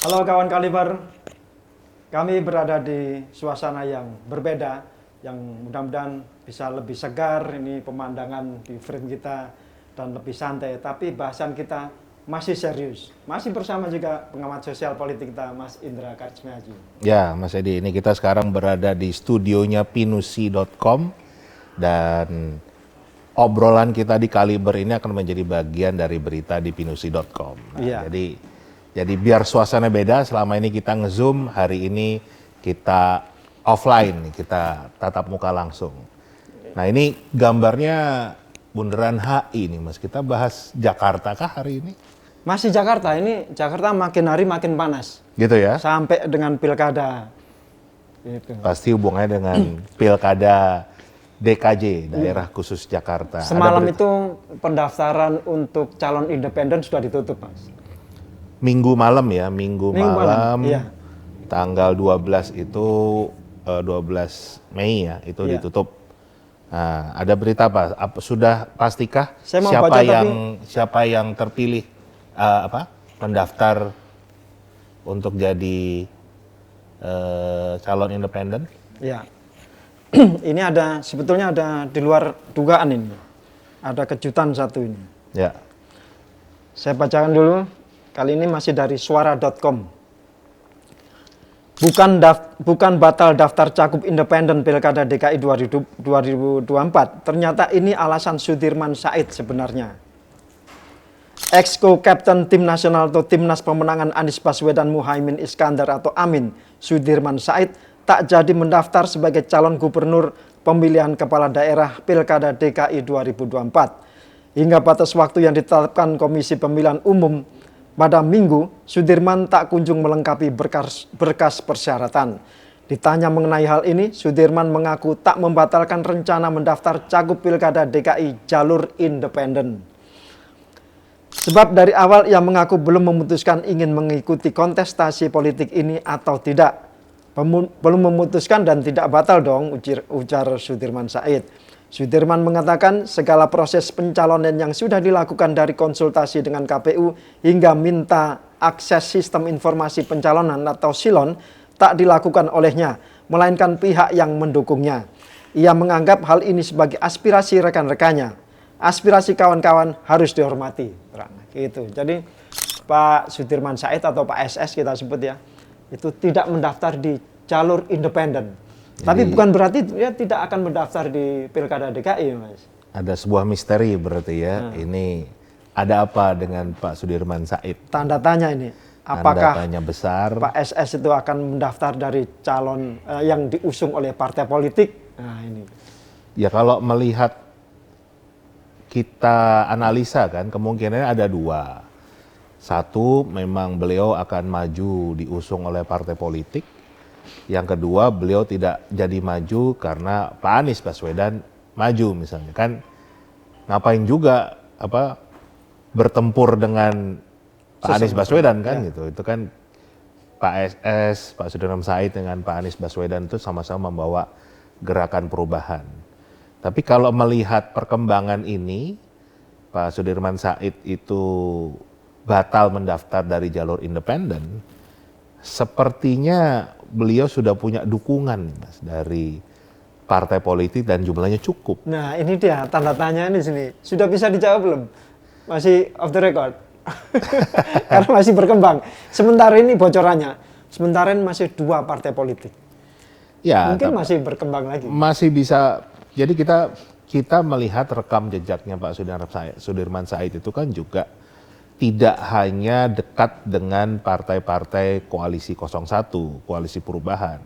Halo kawan Kaliber, kami berada di suasana yang berbeda, yang mudah-mudahan bisa lebih segar, ini pemandangan di frame kita, dan lebih santai. Tapi bahasan kita masih serius. Masih bersama juga pengamat sosial politik kita, Mas Indra Karismiaji. Ya, Mas Edi, ini kita sekarang berada di studionya pinusi.com dan obrolan kita di Kaliber ini akan menjadi bagian dari berita di pinusi.com. Nah, Iya. jadi biar suasana beda, selama ini kita nge-zoom, hari ini kita offline, kita tatap muka langsung. Nah, ini gambarnya Bundaran HI nih, Mas. Kita bahas Jakarta kah hari ini? Masih Jakarta, ini Jakarta makin hari makin panas. Gitu ya? Sampai dengan pilkada. Gitu. Pasti hubungannya dengan pilkada DKJ, Daerah Khusus Jakarta. Semalam itu pendaftaran untuk calon independen sudah ditutup, Mas. Minggu malam ya, Minggu malam, iya. tanggal 12 itu 12 Mei ya, itu Iya. ditutup. Nah, ada berita apa? Sudah pastikah Saya mau baca, siapa yang terpilih mendaftar untuk jadi calon independen? Ya, ini sebetulnya ada di luar dugaan ini. Ada kejutan satu ini. Ya. Saya bacakan dulu. Kali ini masih dari suara.com. Bukan batal daftar cakup independen Pilkada DKI 2024. Ternyata ini alasan Sudirman Said sebenarnya. Ex-co-captain tim nasional atau timnas pemenangan Anies Baswedan Muhaimin Iskandar atau Amin, Sudirman Said, tak jadi mendaftar sebagai calon gubernur pemilihan kepala daerah Pilkada DKI 2024. Hingga batas waktu yang ditetapkan Komisi Pemilihan Umum pada Minggu, Sudirman tak kunjung melengkapi berkas persyaratan. Ditanya mengenai hal ini, Sudirman mengaku tak membatalkan rencana mendaftar cagup Pilkada DKI jalur independen. Sebab dari awal ia mengaku belum memutuskan ingin mengikuti kontestasi politik ini atau tidak. Belum memutuskan dan tidak batal dong, ujar Sudirman Said. Sudirman mengatakan segala proses pencalonan yang sudah dilakukan dari konsultasi dengan KPU hingga minta akses sistem informasi pencalonan atau SILON tak dilakukan olehnya, melainkan pihak yang mendukungnya. Ia menganggap hal ini sebagai aspirasi rekan-rekannya. Aspirasi kawan-kawan harus dihormati. Gitu. Jadi Pak Sudirman Said atau Pak SS kita sebut ya, itu tidak mendaftar di jalur independen. Tapi bukan berarti dia tidak akan mendaftar di Pilkada DKI, Mas. Ada sebuah misteri berarti ya. Ini ada apa dengan Pak Sudirman Said? Tanda tanya ini. Tanda Apakah tanya besar. Pak SS itu akan mendaftar dari calon yang diusung oleh partai politik? Nah, ini. Ya kalau melihat kita analisa kan kemungkinannya ada dua. Satu, memang beliau akan maju diusung oleh partai politik. Yang kedua, beliau tidak jadi maju karena Pak Anies Baswedan maju misalnya. Kan ngapain juga bertempur dengan Pak Anies Baswedan kan gitu. Itu kan Pak SS, Pak Sudirman Said dengan Pak Anies Baswedan itu sama-sama membawa gerakan perubahan. Tapi kalau melihat perkembangan ini, Pak Sudirman Said itu batal mendaftar dari jalur independen, sepertinya beliau sudah punya dukungan, Mas, dari partai politik dan jumlahnya cukup. Nah, ini dia tanda tanya di sini. Sudah bisa dijawab belum? Masih off the record? Karena masih berkembang. Sementara ini bocorannya, sementara ini masih 2 partai politik. Ya, mungkin masih berkembang lagi. Masih bisa. Jadi kita melihat rekam jejaknya Pak Sudirman Said itu kan juga tidak hanya dekat dengan partai-partai koalisi 01, koalisi perubahan.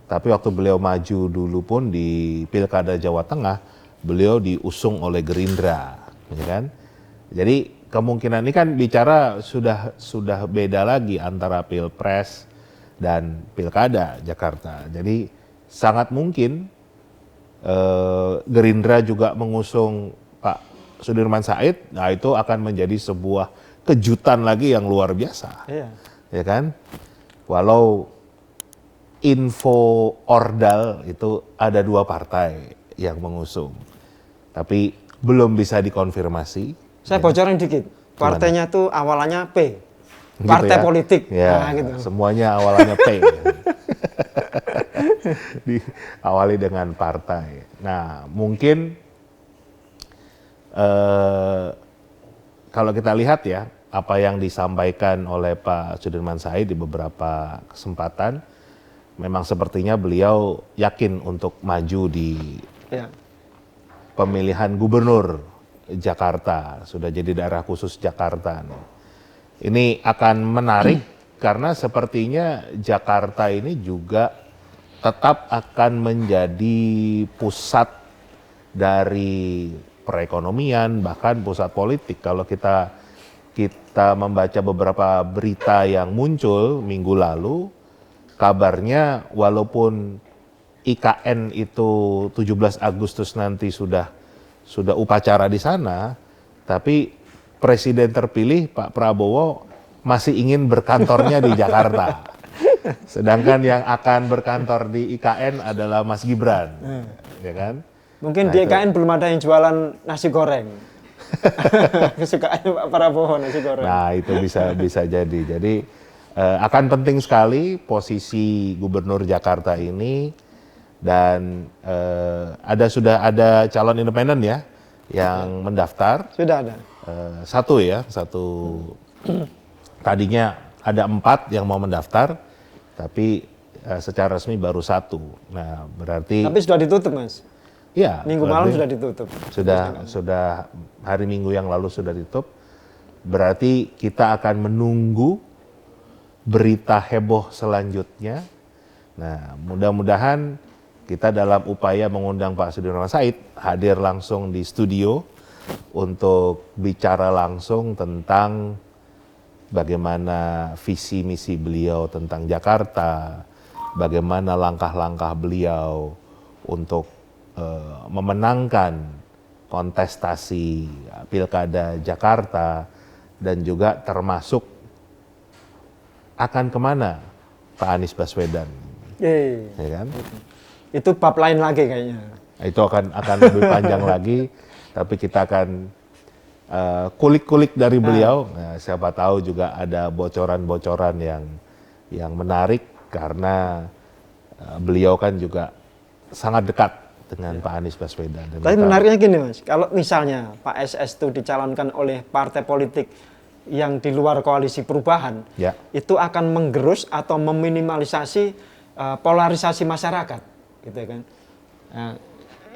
Tapi waktu beliau maju dulu pun di Pilkada Jawa Tengah, beliau diusung oleh Gerindra, ya kan? Jadi kemungkinan ini kan bicara sudah beda lagi antara Pilpres dan Pilkada Jakarta. Jadi sangat mungkin Gerindra juga mengusung Pak Sudirman Said, nah itu akan menjadi sebuah kejutan lagi yang luar biasa, ya kan? Walau info ordal itu ada 2 partai yang mengusung, tapi belum bisa dikonfirmasi. Saya bocorin dikit, partainya tuh awalnya P. partai politik. Ya, Nah, gitu. semuanya awalannya P. Diawali dengan partai. Nah, mungkin kalau kita lihat ya, apa yang disampaikan oleh Pak Sudirman Said di beberapa kesempatan, memang sepertinya beliau yakin untuk maju di Ya. pemilihan gubernur Jakarta, sudah jadi daerah khusus Jakarta. Ini akan menarik karena sepertinya Jakarta ini juga tetap akan menjadi pusat dari perekonomian, bahkan pusat politik. Kalau kita membaca beberapa berita yang muncul minggu lalu, kabarnya walaupun IKN itu 17 Agustus nanti sudah upacara di sana, tapi Presiden terpilih Pak Prabowo masih ingin berkantornya di Jakarta. Sedangkan yang akan berkantor di IKN adalah Mas Gibran, ya kan? Mungkin Nah, di IKN belum ada yang jualan nasi goreng. Kesukaannya Pak Prabowo nasi goreng. Nah, itu bisa jadi. Jadi akan penting sekali posisi Gubernur Jakarta ini, dan sudah ada calon independen ya yang mendaftar. Sudah ada. Satu. Tadinya ada 4 yang mau mendaftar, tapi secara resmi baru 1. Nah, berarti. Tapi sudah ditutup, Mas. Ya. Minggu malam sudah ditutup. Sudah hari Minggu yang lalu sudah ditutup. Berarti kita akan menunggu berita heboh selanjutnya. Nah, mudah-mudahan kita dalam upaya mengundang Pak Sudirman Said hadir langsung di studio untuk bicara langsung tentang bagaimana visi misi beliau tentang Jakarta, bagaimana langkah-langkah beliau untuk memenangkan kontestasi Pilkada Jakarta, dan juga termasuk akan kemana Pak Anies Baswedan, ya kan? Itu bab lain lagi kayaknya. Itu akan lebih panjang lagi, tapi kita akan kulik-kulik dari beliau. Nah, siapa tahu juga ada bocoran-bocoran yang menarik, karena beliau kan juga sangat dekat dengan Pak Anies Baswedan. Tapi menariknya gini, Mas, kalau misalnya Pak SS itu dicalonkan oleh partai politik yang di luar koalisi perubahan, ya, itu akan menggerus atau meminimalisasi polarisasi masyarakat, gitu kan? Nah,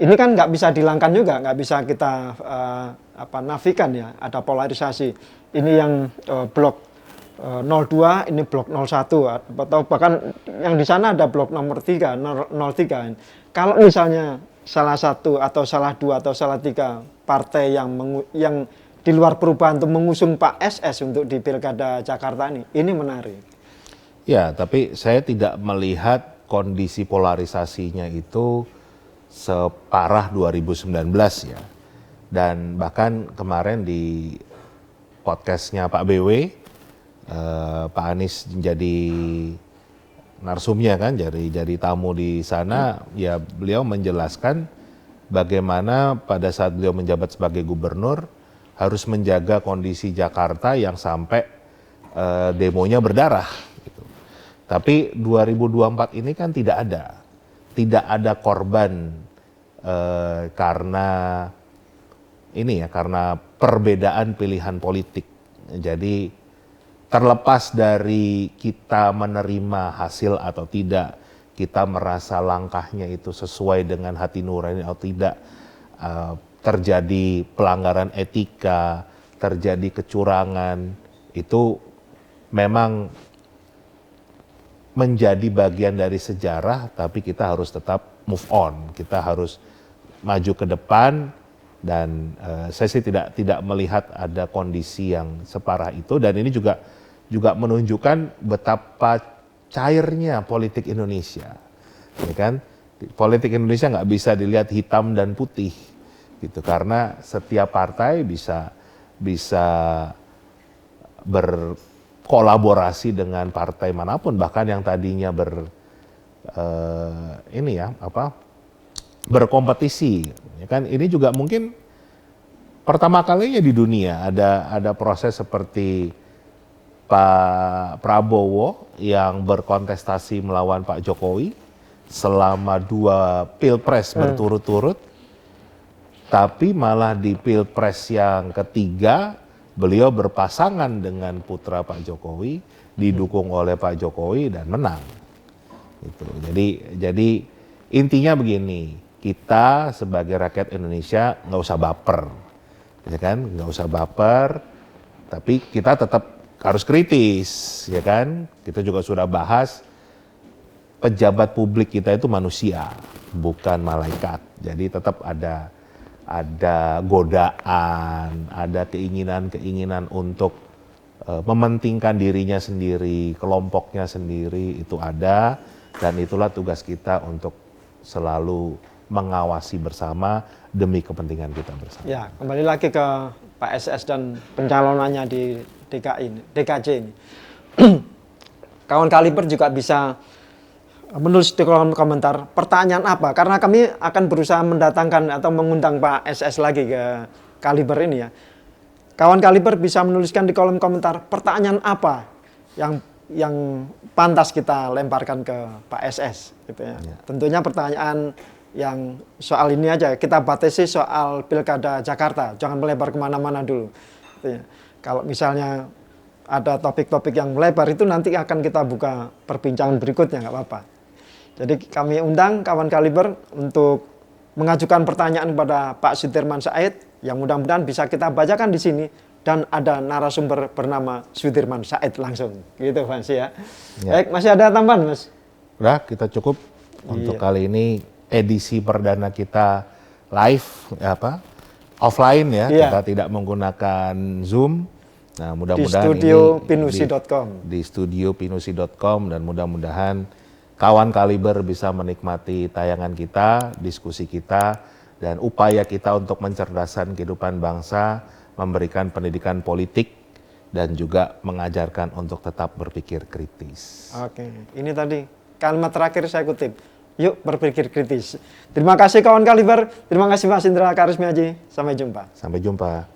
ini kan nggak bisa dihilangkan juga, nggak bisa kita nafikan ya, ada polarisasi. Ini yang blok 02, ini blok 01, atau bahkan yang di sana ada blok nomor 3, 03. Kalau misalnya salah satu atau salah 2 atau salah 3 partai yang di luar perubahan untuk mengusung Pak SS untuk di Pilkada Jakarta ini menarik. Ya, tapi saya tidak melihat kondisi polarisasinya itu separah 2019 ya. Dan bahkan kemarin di podcastnya Pak BW, Pak Anies jadi narsumnya kan, jadi tamu di sana, ya beliau menjelaskan bagaimana pada saat beliau menjabat sebagai gubernur harus menjaga kondisi Jakarta yang sampai demonya berdarah. Gitu. Tapi 2024 ini kan tidak ada korban karena perbedaan pilihan politik. Jadi terlepas dari kita menerima hasil atau tidak, kita merasa langkahnya itu sesuai dengan hati nurani atau tidak, terjadi pelanggaran etika, terjadi kecurangan, itu memang menjadi bagian dari sejarah, tapi kita harus tetap move on, kita harus maju ke depan. Dan saya sih tidak melihat ada kondisi yang separah itu, dan ini juga menunjukkan betapa cairnya politik Indonesia, ya kan? Politik Indonesia nggak bisa dilihat hitam dan putih, gitu, karena setiap partai bisa berkolaborasi dengan partai manapun, bahkan yang tadinya berkompetisi, ya kan? Ini juga mungkin pertama kalinya di dunia ada proses seperti Pak Prabowo yang berkontestasi melawan Pak Jokowi selama 2 pilpres berturut-turut, tapi malah di pilpres yang ketiga beliau berpasangan dengan putra Pak Jokowi, didukung oleh Pak Jokowi dan menang. Gitu. Jadi intinya begini, kita sebagai rakyat Indonesia nggak usah baper, ya kan? Nggak usah baper, tapi kita tetap harus kritis, ya kan? Kita juga sudah bahas pejabat publik kita itu manusia, bukan malaikat. Jadi tetap ada godaan, ada keinginan untuk mementingkan dirinya sendiri, kelompoknya sendiri, itu ada, dan itulah tugas kita untuk selalu mengawasi bersama demi kepentingan kita bersama. Ya, kembali lagi ke Pak SS dan pencalonannya di DKJ ini. Kawan Kaliber juga bisa menulis di kolom komentar pertanyaan apa, karena kami akan berusaha mendatangkan atau mengundang Pak SS lagi ke Kaliber ini ya. Kawan Kaliber bisa menuliskan di kolom komentar pertanyaan apa yang pantas kita lemparkan ke Pak SS gitu ya. Tentunya pertanyaan yang soal ini aja, kita batasi soal Pilkada Jakarta, jangan melebar kemana-mana dulu gitu ya. Kalau misalnya ada topik-topik yang melebar itu nanti akan kita buka perbincangan berikutnya, nggak apa-apa. Jadi kami undang kawan Kaliber untuk mengajukan pertanyaan kepada Pak Sudirman Said yang mudah-mudahan bisa kita bacakan di sini dan ada narasumber bernama Sudirman Said langsung. Gitu Mas ya. Baik, masih ada tambahan Mas? Udah, kita cukup untuk kali ini edisi perdana kita live offline ya. Kita tidak menggunakan Zoom. Nah, mudah-mudahan di studio pinusi.com. Di studio pinusi.com dan mudah-mudahan kawan Kaliber bisa menikmati tayangan kita, diskusi kita, dan upaya kita untuk mencerdaskan kehidupan bangsa, memberikan pendidikan politik, dan juga mengajarkan untuk tetap berpikir kritis. Oke, ini tadi kalimat terakhir saya kutip. Yuk berpikir kritis. Terima kasih kawan Kaliber, terima kasih Mas Indra Karismiaji. Sampai jumpa. Sampai jumpa.